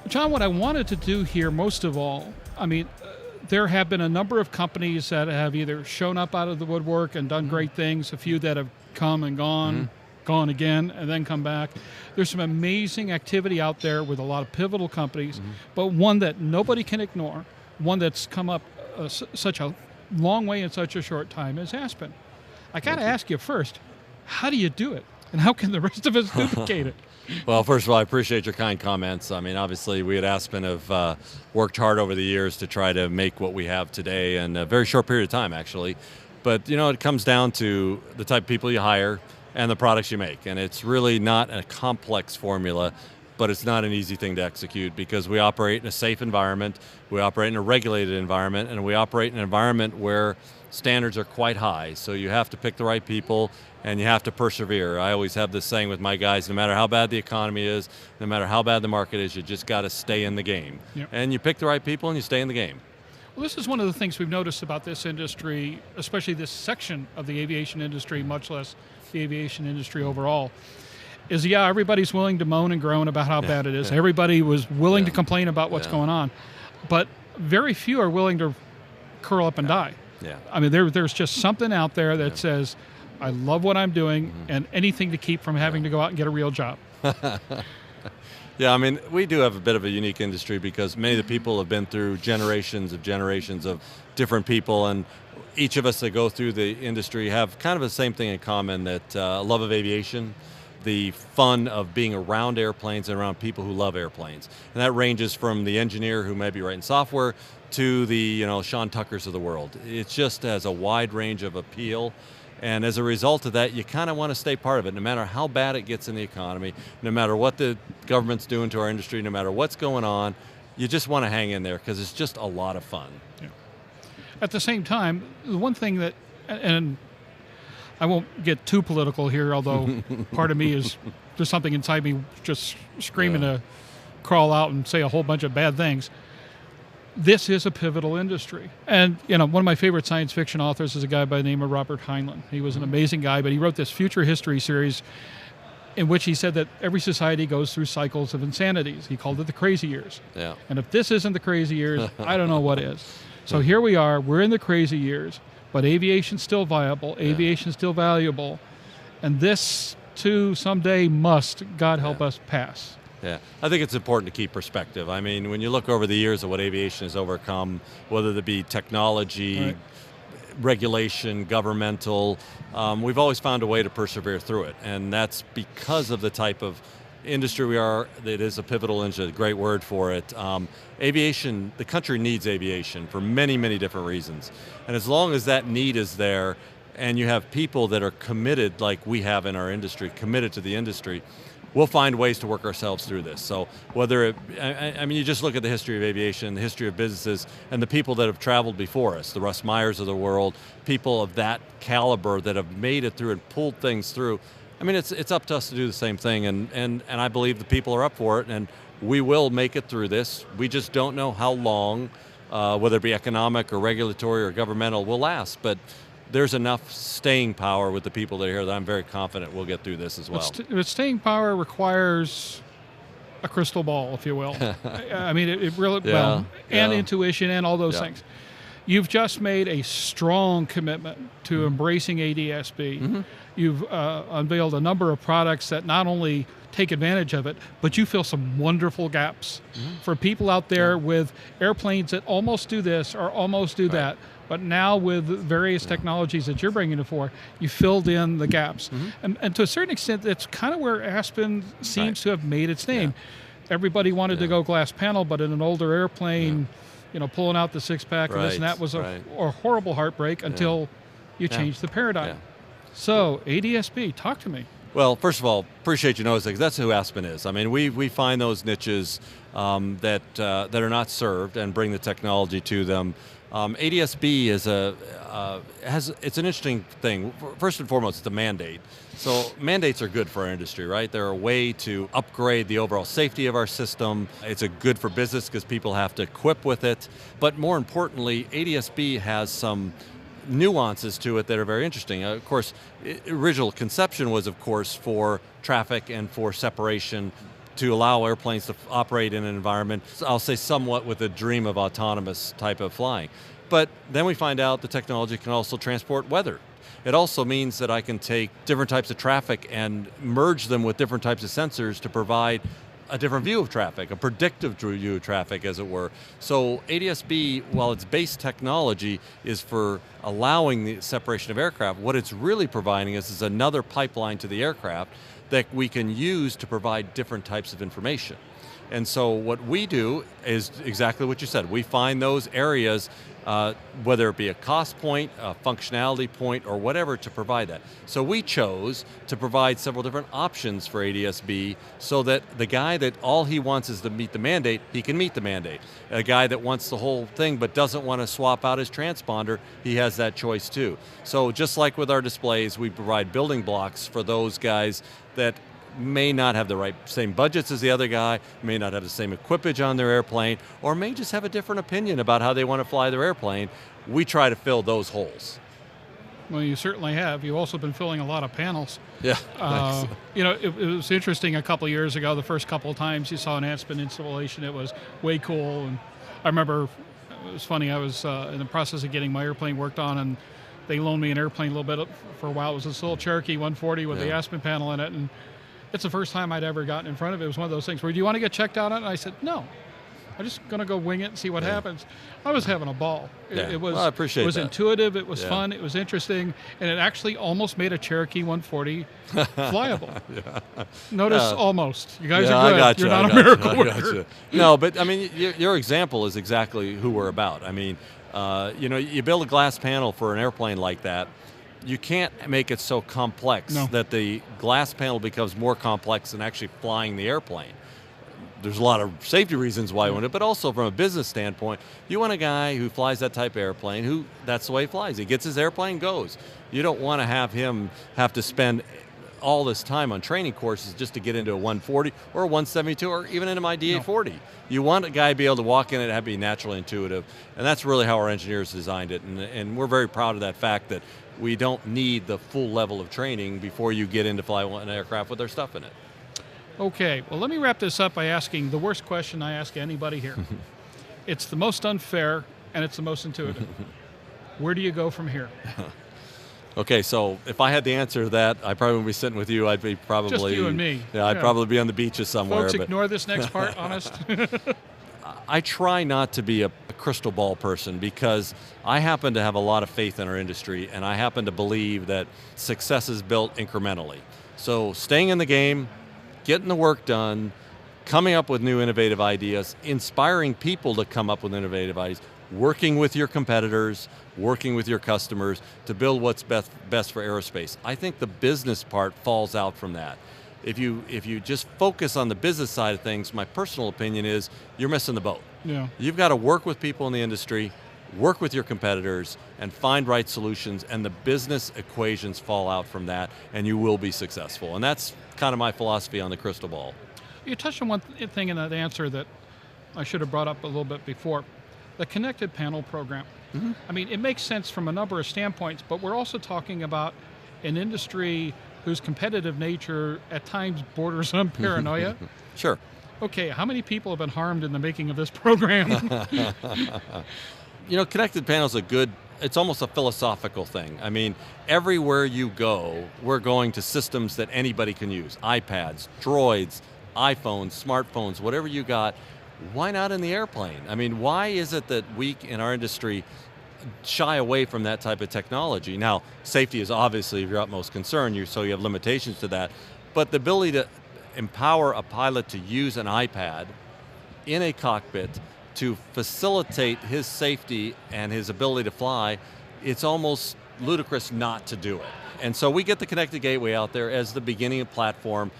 John, what I wanted to do here most of all, I mean, there have been a number of companies that have either shown up out of the woodwork and done great things, a few that have come and gone, gone again, and then come back. There's some amazing activity out there with a lot of pivotal companies, but one that nobody can ignore, one that's come up such a long way in such a short time is Aspen. I got to ask you first, how do you do it? And how can the rest of us duplicate it? Well, first of all, I appreciate your kind comments. I mean, obviously, we at Aspen have worked hard over the years to try to make what we have today in a very short period of time, actually. But, you know, it comes down to the type of people you hire and the products you make. And it's really not a complex formula, but it's not an easy thing to execute because we operate in a safe environment, we operate in a regulated environment, and we operate in an environment where standards are quite high. So you have to pick the right people and you have to persevere. I always have this saying with my guys, no matter how bad the economy is, no matter how bad the market is, you just got to stay in the game. Yep. And you pick the right people and you stay in the game. Well, this is one of the things we've noticed about this industry, especially this section of the aviation industry, much less the aviation industry overall, is everybody's willing to moan and groan about how bad it is. Everybody was willing to complain about what's going on, but very few are willing to curl up and die. I mean, there's just something out there that says, I love what I'm doing, and anything to keep from having to go out and get a real job. Yeah, I mean, we do have a bit of a unique industry because many of the people have been through generations of different people, and each of us that go through the industry have kind of the same thing in common, that love of aviation, the fun of being around airplanes and around people who love airplanes. And that ranges from the engineer who may be writing software to the Sean Tuckers of the world. It just has a wide range of appeal. And as a result of that, you kind of want to stay part of it, no matter how bad it gets in the economy, no matter what the government's doing to our industry, no matter what's going on, you just want to hang in there because it's just a lot of fun. Yeah. At the same time, the one thing that, and I won't get too political here, although part of me is, there's something inside me just screaming to crawl out and say a whole bunch of bad things. This is a pivotal industry. And one of my favorite science fiction authors is a guy by the name of Robert Heinlein. He was an amazing guy, but he wrote this future history series in which he said that every society goes through cycles of insanities. He called it the crazy years. Yeah. And if this isn't the crazy years, I don't know what is. So here we are, we're in the crazy years, but aviation's still viable, aviation's still valuable, and this too someday must, God help us, pass. Yeah, I think it's important to keep perspective. I mean, when you look over the years of what aviation has overcome, whether it be technology, regulation, governmental, we've always found a way to persevere through it. And that's because of the type of industry we are. It is a pivotal industry, a great word for it. Aviation, the country needs aviation for many, many different reasons. And as long as that need is there, and you have people that are committed, like we have in our industry, committed to the industry, we'll find ways to work ourselves through this. So whether I mean, you just look at the history of aviation, the history of businesses, and the people that have traveled before us, the Russ Meyers of the world, people of that caliber that have made it through and pulled things through. I mean, it's up to us to do the same thing, and I believe the people are up for it, and we will make it through this. We just don't know how long, whether it be economic or regulatory or governmental, will last, but there's enough staying power with the people that are here that I'm very confident we'll get through this as well. But staying power requires a crystal ball, if you will. I mean, it really, and intuition and all those things. You've just made a strong commitment to embracing ADSB. You've unveiled a number of products that not only take advantage of it, but you fill some wonderful gaps for people out there with airplanes that almost do this or almost do that. But now with various technologies that you're bringing to fore, you filled in the gaps. And to a certain extent, that's kind of where Aspen seems to have made its name. Everybody wanted to go glass panel, but in an older airplane, pulling out the six-pack and this and that was a horrible heartbreak until you changed the paradigm. So, ADSB, talk to me. Well, first of all, appreciate you noticing, because that's who Aspen is. I mean, we find those niches that are not served and bring the technology to them. ADSB is it's an interesting thing. First and foremost, it's a mandate. So mandates are good for our industry, right? They're a way to upgrade the overall safety of our system. It's a good for business because people have to equip with it. But more importantly, ADSB has some nuances to it that are very interesting. Of course, original conception was, of course, for traffic and for separation to allow airplanes to operate in an environment, I'll say somewhat with a dream of autonomous type of flying. But then we find out the technology can also transport weather. It also means that I can take different types of traffic and merge them with different types of sensors to provide a different view of traffic, a predictive view of traffic, as it were. So ADSB, while its base technology is for allowing the separation of aircraft, what it's really providing us is another pipeline to the aircraft that we can use to provide different types of information. And so what we do is exactly what you said. We find those areas, whether it be a cost point, a functionality point, or whatever, to provide that. So we chose to provide several different options for ADSB so that the guy that all he wants is to meet the mandate, he can meet the mandate. A guy that wants the whole thing but doesn't want to swap out his transponder, he has that choice too. So just like with our displays, we provide building blocks for those guys that may not have the same budgets as the other guy, may not have the same equipage on their airplane, or may just have a different opinion about how they want to fly their airplane. We try to fill those holes. Well, you certainly have. You've also been filling a lot of panels. Yeah. You know, it was interesting a couple of years ago, the first couple of times you saw an Aspen installation, it was way cool. And I remember, it was funny, I was in the process of getting my airplane worked on, and they loaned me an airplane a little bit for a while. It was this little Cherokee 140 with the Aspen panel in it. And it's the first time I'd ever gotten in front of it. It was one of those things where, do you want to get checked out on it? And I said, no. I'm just going to go wing it and see what happens. I was having a ball. It was, well, I appreciate it was that. Intuitive, it was fun, it was interesting, and it actually almost made a Cherokee 140 flyable. Notice almost. You guys are good. I got You're you, not I a got miracle you, I got worker. you. No, but I mean, your example is exactly who we're about. I mean, you know, you build a glass panel for an airplane like that, you can't make it so complex that the glass panel becomes more complex than actually flying the airplane. There's a lot of safety reasons why you want it, but also from a business standpoint, you want a guy who flies that type of airplane who, that's the way he flies. He gets his airplane, goes. You don't want to have him have to spend all this time on training courses just to get into a 140 or a 172 or even into my DA-40. You want a guy to be able to walk in and have it be naturally intuitive, and that's really how our engineers designed it, and we're very proud of that fact that we don't need the full level of training before you get into fly an aircraft with their stuff in it. Okay, well, let me wrap this up by asking the worst question I ask anybody here. It's the most unfair, and it's the most intuitive. Where do you go from here? Okay, so if I had the answer to that, I probably wouldn't be sitting with you. I'd be probably... Just you and me. Yeah, I'd probably be on the beaches somewhere. Folks, ignore this next part, honest. I try not to be a crystal ball person because I happen to have a lot of faith in our industry, and I happen to believe that success is built incrementally. So staying in the game, getting the work done, coming up with new innovative ideas, inspiring people to come up with innovative ideas, working with your competitors, working with your customers to build what's best for aerospace. I think the business part falls out from that. If you just focus on the business side of things, my personal opinion is you're missing the boat. Yeah. You've got to work with people in the industry, work with your competitors, and find right solutions, and the business equations fall out from that, and you will be successful. And that's kind of my philosophy on the crystal ball. You touched on one thing in that answer that I should have brought up a little bit before, the connected panel program. Mm-hmm. I mean, it makes sense from a number of standpoints, but we're also talking about an industry whose competitive nature at times borders on paranoia. Sure. Okay, how many people have been harmed in the making of this program? You know, connected panels are good. It's almost a philosophical thing. I mean, everywhere you go, we're going to systems that anybody can use. iPads, droids, iPhones, smartphones, whatever you got. Why not in the airplane? I mean, why is it that we in our industry shy away from that type of technology? Now, safety is obviously your utmost concern, so you have limitations to that. But the ability to empower a pilot to use an iPad in a cockpit to facilitate his safety and his ability to fly, it's almost ludicrous not to do it. And so we get the Connected Gateway out there as the beginning of platform.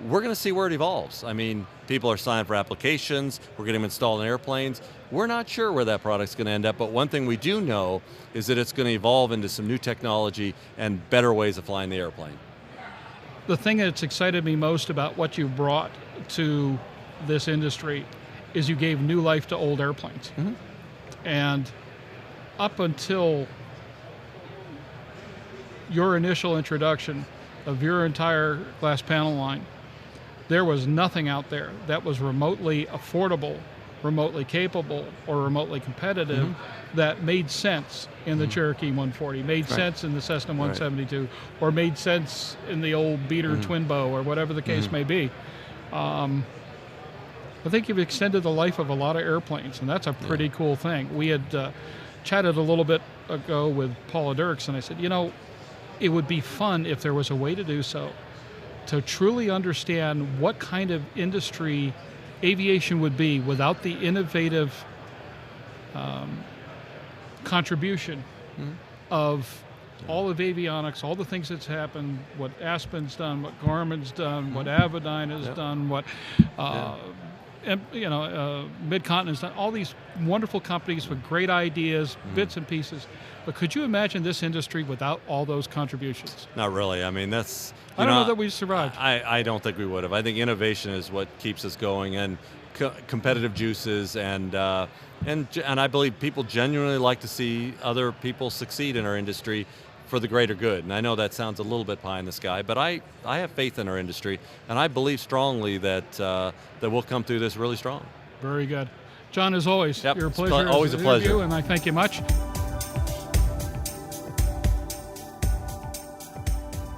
We're going to see where it evolves. I mean, people are signing for applications, we're getting them installed in airplanes. We're not sure where that product's going to end up, but one thing we do know is that it's going to evolve into some new technology and better ways of flying the airplane. The thing that's excited me most about what you brought to this industry is you gave new life to old airplanes. Mm-hmm. And up until your initial introduction of your entire glass panel line, there was nothing out there that was remotely affordable, remotely capable, or remotely competitive that made sense in the Cherokee 140, made sense in the Cessna 172, or made sense in the old beater twin bow, or whatever the case may be. I think you've extended the life of a lot of airplanes, and that's a pretty cool thing. We had chatted a little bit ago with Paula Dirks, and I said, it would be fun if there was a way to do so, to truly understand what kind of industry aviation would be without the innovative contribution of all of avionics, all the things that's happened, what Aspen's done, what Garmin's done, what Avidyne has done, what Mid-Continent's done, all these wonderful companies with great ideas, bits and pieces. But could you imagine this industry without all those contributions? Not really. I mean, that's... I don't know that we survived. I don't think we would have. I think innovation is what keeps us going, and competitive juices, and I believe people genuinely like to see other people succeed in our industry for the greater good. And I know that sounds a little bit pie in the sky, but I have faith in our industry, and I believe strongly that we'll come through this really strong. Very good. John, as always, you're a pleasure. Always a pleasure. And I thank you much.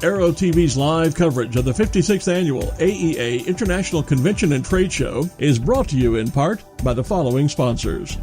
Aero-TV's live coverage of the 56th Annual AEA International Convention and Trade Show is brought to you in part by the following sponsors.